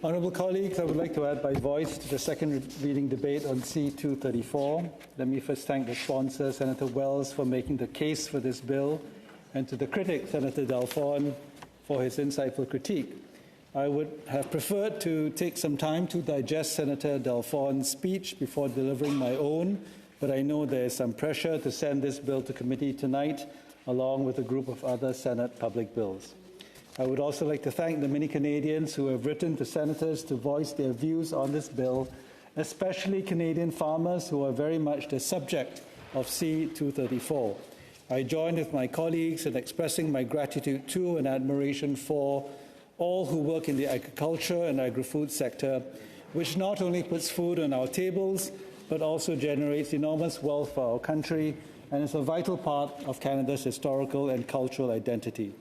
Honourable colleagues, I would like to add my voice to the second reading debate on C-234. Let me first thank the sponsor, Senator Wells, for making the case for this bill, and to the critic, Senator Dalphon, for his insightful critique. I would have preferred to take some time to digest Senator Dalphon's speech before delivering my own, but I know there is some pressure to send this bill to committee tonight, along with a group of other Senate public bills. I would also like to thank the many Canadians who have written to senators to voice their views on this bill, especially Canadian farmers who are very much the subject of C-234. I join with my colleagues in expressing my gratitude to and admiration for all who work in the agriculture and agri-food sector, which not only puts food on our tables, but also generates enormous wealth for our country and is a vital part of Canada's historical and cultural identity.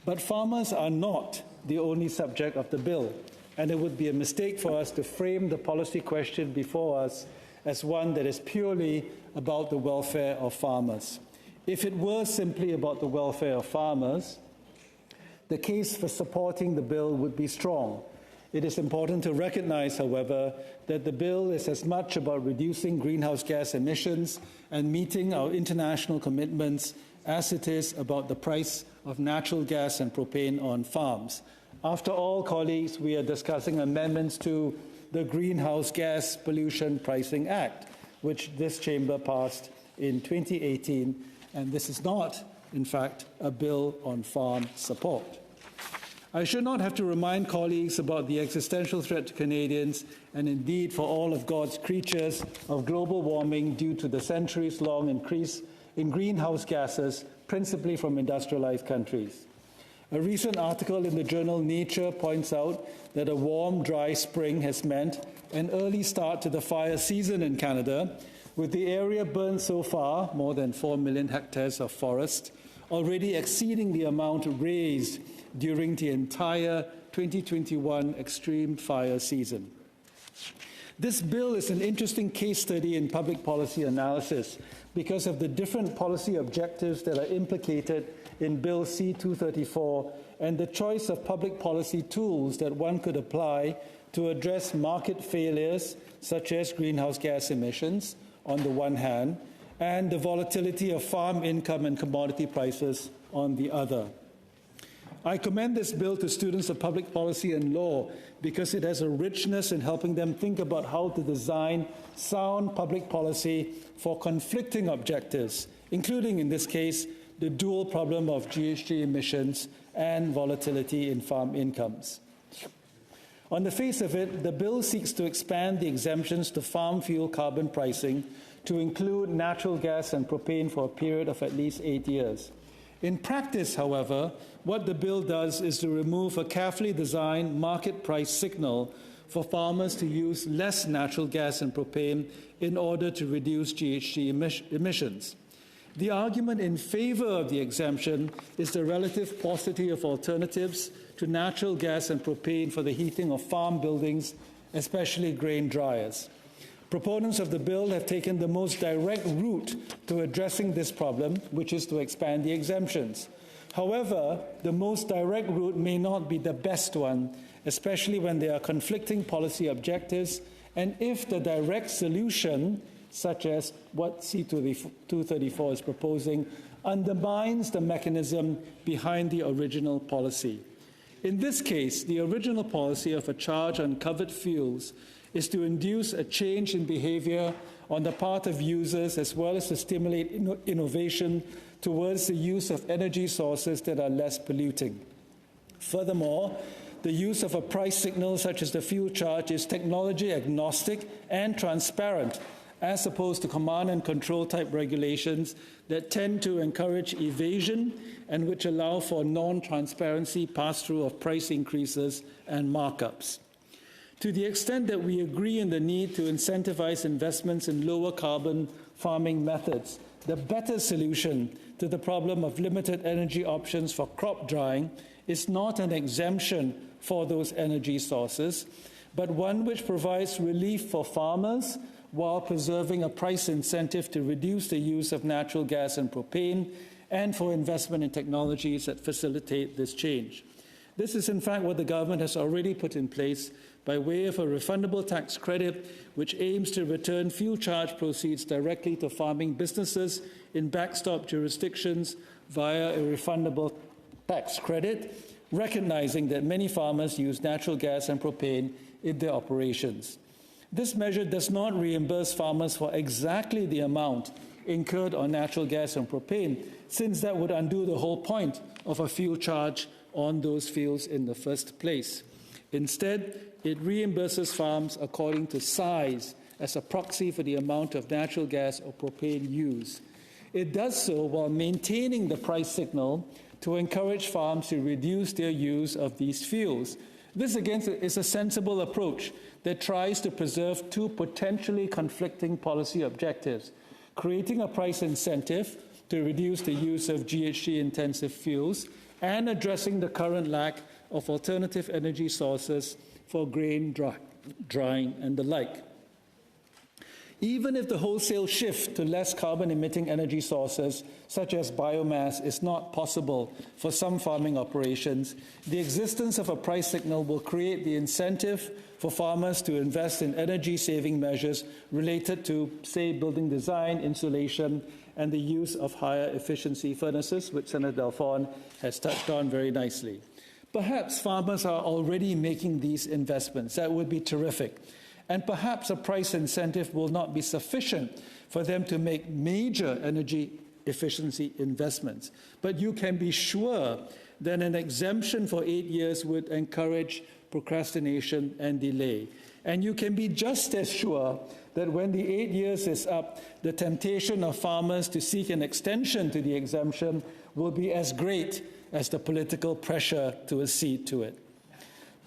But farmers are not the only subject of the bill, and it would be a mistake for us to frame the policy question before us as one that is purely about the welfare of farmers. If it were simply about the welfare of farmers, the case for supporting the bill would be strong. It is important to recognize, however, that the bill is as much about reducing greenhouse gas emissions and meeting our international commitments as it is about the price of natural gas and propane on farms. After all, colleagues, we are discussing amendments to the Greenhouse Gas Pollution Pricing Act, which this chamber passed in 2018, and this is not, in fact, a bill on farm support. I should not have to remind colleagues about the existential threat to Canadians, and indeed for all of God's creatures, of global warming due to the centuries-long increase in greenhouse gases, principally from industrialized countries. A recent article in the journal Nature points out that a warm, dry spring has meant an early start to the fire season in Canada, with the area burned so far, more than 4 million hectares of forest, already exceeding the amount raised during the entire 2021 extreme fire season. This bill is an interesting case study in public policy analysis because of the different policy objectives that are implicated in Bill C-234 and the choice of public policy tools that one could apply to address market failures, such as greenhouse gas emissions, on the one hand, and the volatility of farm income and commodity prices on the other. I commend this bill to students of public policy and law because it has a richness in helping them think about how to design sound public policy for conflicting objectives, including, in this case, the dual problem of GHG emissions and volatility in farm incomes. On the face of it, the bill seeks to expand the exemptions to farm fuel carbon pricing to include natural gas and propane for a period of at least 8 years. In practice, however, what the bill does is to remove a carefully designed market price signal for farmers to use less natural gas and propane in order to reduce GHG emissions. The argument in favor of the exemption is the relative paucity of alternatives to natural gas and propane for the heating of farm buildings, especially grain dryers. Proponents of the bill have taken the most direct route to addressing this problem, which is to expand the exemptions. However, the most direct route may not be the best one, especially when there are conflicting policy objectives, and if the direct solution, such as what C-234 is proposing, undermines the mechanism behind the original policy. In this case, the original policy of a charge on covered fuels is to induce a change in behavior on the part of users as well as to stimulate innovation towards the use of energy sources that are less polluting. Furthermore, the use of a price signal such as the fuel charge is technology agnostic and transparent, as opposed to command and control type regulations that tend to encourage evasion and which allow for non-transparency pass-through of price increases and markups. To the extent that we agree in the need to incentivize investments in lower carbon farming methods, the better solution to the problem of limited energy options for crop drying is not an exemption for those energy sources, but one which provides relief for farmers while preserving a price incentive to reduce the use of natural gas and propane and for investment in technologies that facilitate this change. This is in fact what the government has already put in place by way of a refundable tax credit which aims to return fuel charge proceeds directly to farming businesses in backstop jurisdictions via a refundable tax credit, recognizing that many farmers use natural gas and propane in their operations. This measure does not reimburse farmers for exactly the amount incurred on natural gas and propane, since that would undo the whole point of a fuel charge on those fuels in the first place. Instead, it reimburses farms according to size as a proxy for the amount of natural gas or propane used. It does so while maintaining the price signal to encourage farms to reduce their use of these fuels. This, again, is a sensible approach that tries to preserve two potentially conflicting policy objectives: creating a price incentive to reduce the use of GHG-intensive fuels and addressing the current lack of alternative energy sources for grain drying and the like. Even if the wholesale shift to less carbon-emitting energy sources, such as biomass, is not possible for some farming operations, the existence of a price signal will create the incentive for farmers to invest in energy-saving measures related to, say, building design, insulation, and the use of higher efficiency furnaces, which Senator Delfon has touched on very nicely. Perhaps farmers are already making these investments. That would be terrific. And perhaps a price incentive will not be sufficient for them to make major energy efficiency investments. But you can be sure that an exemption for 8 years would encourage procrastination and delay. And you can be just as sure that when the 8 years is up, the temptation of farmers to seek an extension to the exemption will be as great as the political pressure to accede to it.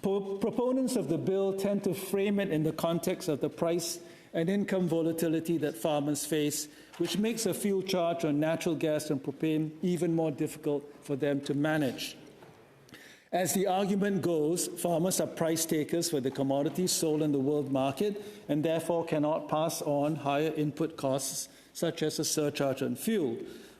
Proponents of the bill tend to frame it in the context of the price and income volatility that farmers face, which makes a fuel charge on natural gas and propane even more difficult for them to manage. As the argument goes, farmers are price takers for the commodities sold in the world market and therefore cannot pass on higher input costs, such as a surcharge on fuel.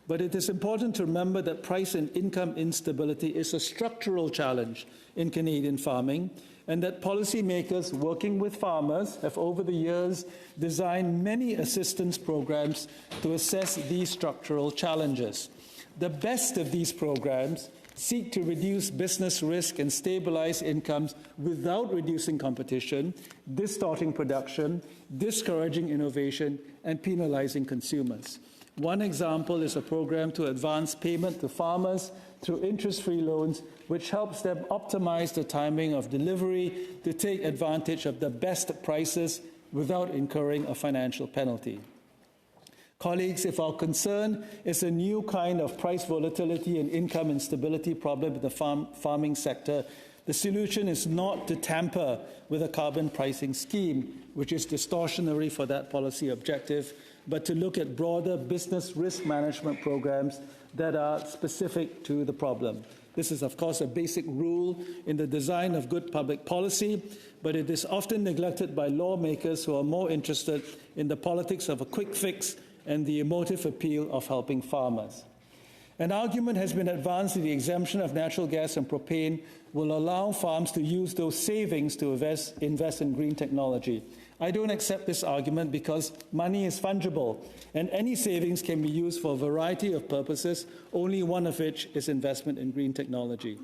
But it is important to remember that price and income instability is a structural challenge in Canadian farming, and that policymakers working with farmers have over the years designed many assistance programs to assess these structural challenges. The best of these programs seek to reduce business risk and stabilize incomes without reducing competition, distorting production, discouraging innovation, and penalizing consumers. One example is a program to advance payment to farmers through interest-free loans, which helps them optimize the timing of delivery to take advantage of the best prices without incurring a financial penalty. Colleagues, if our concern is a new kind of price volatility and income instability problem in the farming sector, the solution is not to tamper with a carbon pricing scheme, which is distortionary for that policy objective, but to look at broader business risk management programs that are specific to the problem. This is, of course, a basic rule in the design of good public policy, but it is often neglected by lawmakers who are more interested in the politics of a quick fix and the emotive appeal of helping farmers. An argument has been advanced that the exemption of natural gas and propane will allow farms to use those savings to invest in green technology. I don't accept this argument because money is fungible, and any savings can be used for a variety of purposes, only one of which is investment in green technology.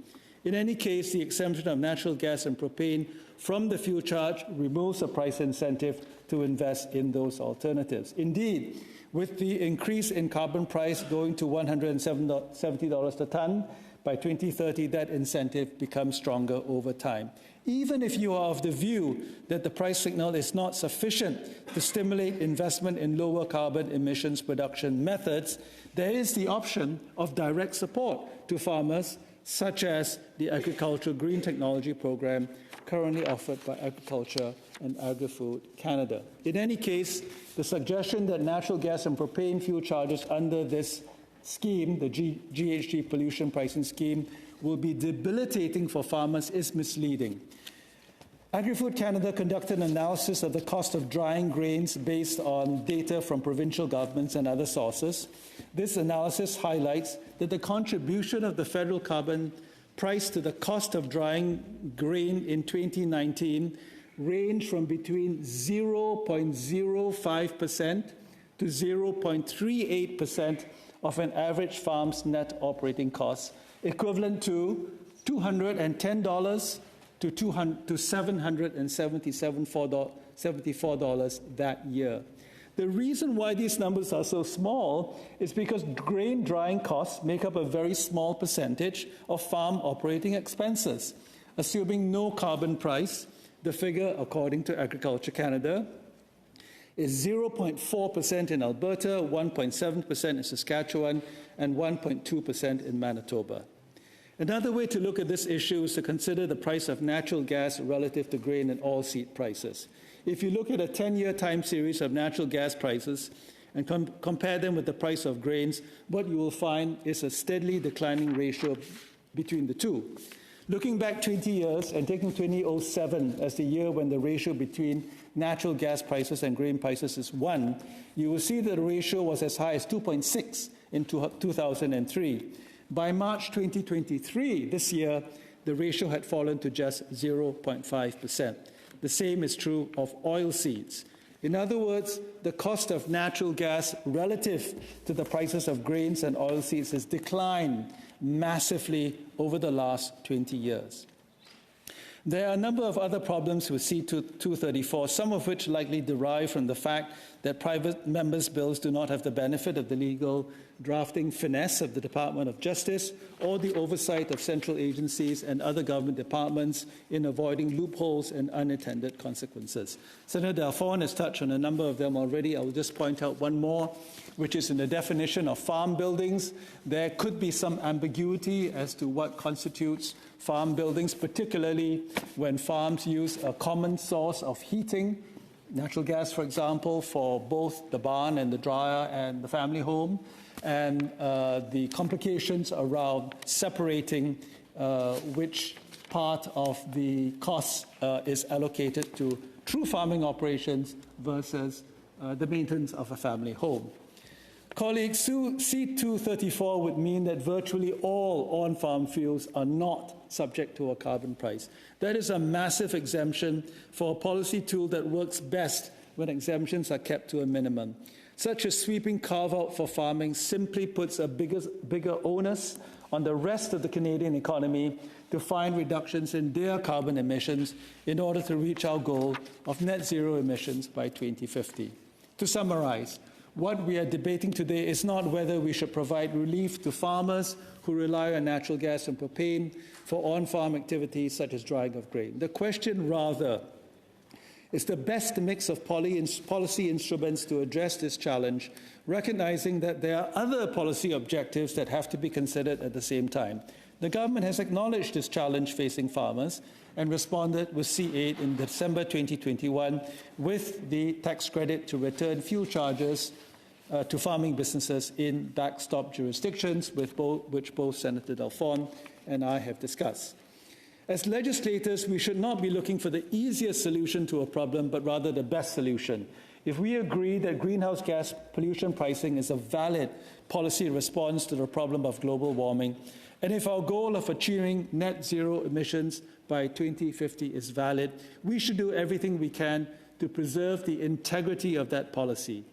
In any case, the exemption of natural gas and propane from the fuel charge removes a price incentive to invest in those alternatives. Indeed, with the increase in carbon price going to $170 a tonne by 2030, that incentive becomes stronger over time. Even if you are of the view that the price signal is not sufficient to stimulate investment in lower carbon emissions production methods, there is the option of direct support to farmers, such as the Agricultural Green Technology Program currently offered by Agriculture and Agri-Food Canada. In any case, the suggestion that natural gas and propane fuel charges under this scheme, the GHG pollution pricing scheme, will be debilitating for farmers is misleading. Agri-Food Canada conducted an analysis of the cost of drying grains based on data from provincial governments and other sources. This analysis highlights that the contribution of the federal carbon price to the cost of drying grain in 2019 ranged from between 0.05% to 0.38% of an average farm's net operating costs, equivalent to $210 to $774 that year. The reason why these numbers are so small is because grain drying costs make up a very small percentage of farm operating expenses. Assuming no carbon price, the figure, according to Agriculture Canada, is 0.4% in Alberta, 1.7% in Saskatchewan, and 1.2% in Manitoba. Another way to look at this issue is to consider the price of natural gas relative to grain and oilseed prices. If you look at a 10-year time series of natural gas prices and compare them with the price of grains, what you will find is a steadily declining ratio between the two. Looking back 20 years and taking 2007 as the year when the ratio between natural gas prices and grain prices is 1, you will see that the ratio was as high as 2.6 in 2003. By March 2023, this year, the ratio had fallen to just 0.5%. The same is true of oilseeds. In other words, the cost of natural gas relative to the prices of grains and oilseeds has declined massively over the last 20 years. There are a number of other problems with C-234, some of which likely derive from the fact that private members' bills do not have the benefit of the legal drafting finesse of the Department of Justice or the oversight of central agencies and other government departments in avoiding loopholes and unintended consequences. Senator Dalphon has touched on a number of them already. I will just point out one more, which is in the definition of farm buildings. There could be some ambiguity as to what constitutes farm buildings, particularly when farms use a common source of heating, natural gas, for example, for both the barn and the dryer and the family home, and the complications around separating which part of the cost is allocated to true farming operations versus the maintenance of a family home. Colleagues, C-234 would mean that virtually all on-farm fuels are not subject to a carbon price. That is a massive exemption for a policy tool that works best when exemptions are kept to a minimum. Such a sweeping carve-out for farming simply puts a bigger onus on the rest of the Canadian economy to find reductions in their carbon emissions in order to reach our goal of net zero emissions by 2050. To summarize, what we are debating today is not whether we should provide relief to farmers who rely on natural gas and propane for on-farm activities such as drying of grain. The question, rather, is the best mix of policy instruments to address this challenge, recognizing that there are other policy objectives that have to be considered at the same time. The government has acknowledged this challenge facing farmers and responded with C-8 in December 2021 with the tax credit to return fuel charges to farming businesses in backstop jurisdictions, which both Senator Dalphon and I have discussed. As legislators, we should not be looking for the easiest solution to a problem, but rather the best solution. If we agree that greenhouse gas pollution pricing is a valid policy response to the problem of global warming, and if our goal of achieving net zero emissions by 2050 is valid, we should do everything we can to preserve the integrity of that policy.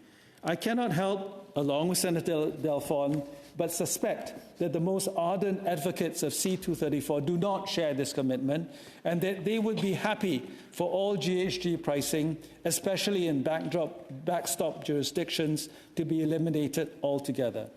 I cannot help, along with Senator Dalphon, but suspect that the most ardent advocates of C-234 do not share this commitment, and that they would be happy for all GHG pricing, especially in backstop jurisdictions, to be eliminated altogether.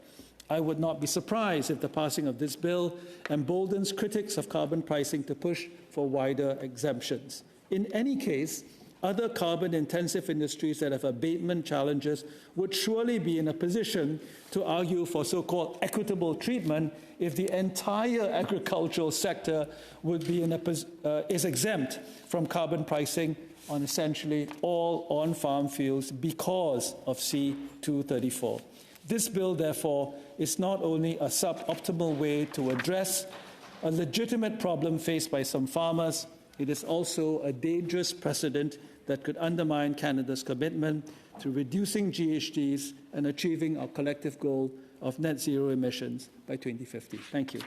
I would not be surprised if the passing of this bill emboldens critics of carbon pricing to push for wider exemptions. In any case, other carbon-intensive industries that have abatement challenges would surely be in a position to argue for so-called equitable treatment if the entire agricultural sector would be is exempt from carbon pricing on essentially all on-farm fuels because of C-234. This bill, therefore, is not only a suboptimal way to address a legitimate problem faced by some farmers, it is also a dangerous precedent that could undermine Canada's commitment to reducing GHGs and achieving our collective goal of net zero emissions by 2050. Thank you.